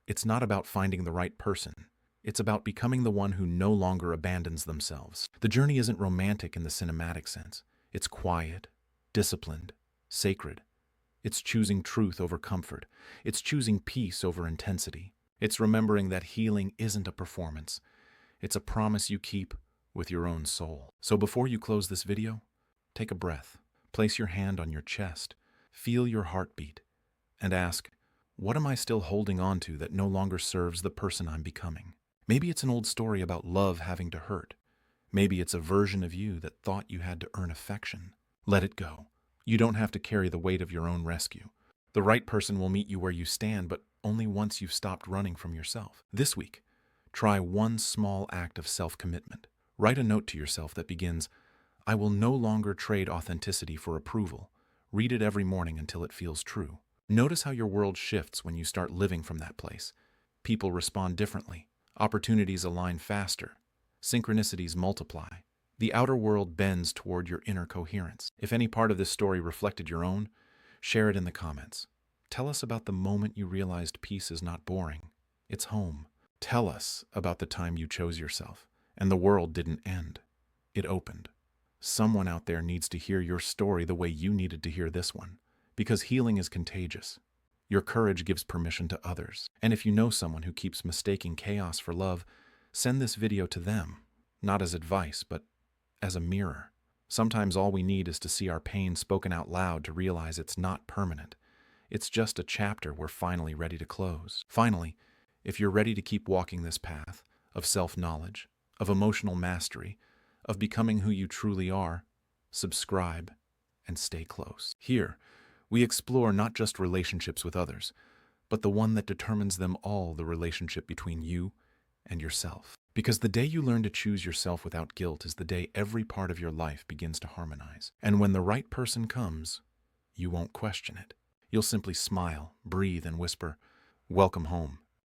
It's not about finding the right person. It's about becoming the one who no longer abandons themselves. The journey isn't romantic in the cinematic sense. It's quiet, disciplined, sacred. It's choosing truth over comfort. It's choosing peace over intensity. It's remembering that healing isn't a performance. It's a promise you keep with your own soul. So before you close this video, take a breath. Place your hand on your chest. Feel your heartbeat. And ask, what am I still holding on to that no longer serves the person I'm becoming? Maybe it's an old story about love having to hurt. Maybe it's a version of you that thought you had to earn affection. Let it go. You don't have to carry the weight of your own rescue. The right person will meet you where you stand, but only once you've stopped running from yourself. This week, try one small act of self-commitment. Write a note to yourself that begins, I will no longer trade authenticity for approval. Read it every morning until it feels true. Notice how your world shifts when you start living from that place. People respond differently. Opportunities align faster. Synchronicities multiply. The outer world bends toward your inner coherence. If any part of this story reflected your own, share it in the comments. Tell us about the moment you realized peace is not boring. It's home. Tell us about the time you chose yourself, and the world didn't end. It opened. Someone out there needs to hear your story the way you needed to hear this one, because healing is contagious. Your courage gives permission to others. And if you know someone who keeps mistaking chaos for love, send this video to them, not as advice, but as a mirror. Sometimes all we need is to see our pain spoken out loud to realize it's not permanent. It's just a chapter we're finally ready to close. Finally, if you're ready to keep walking this path of self-knowledge, of emotional mastery, of becoming who you truly are, subscribe and stay close. Here, we explore not just relationships with others, but the one that determines them all, the relationship between you and yourself. Because the day you learn to choose yourself without guilt is the day every part of your life begins to harmonize. And when the right person comes, you won't question it. You'll simply smile, breathe, and whisper, "Welcome home."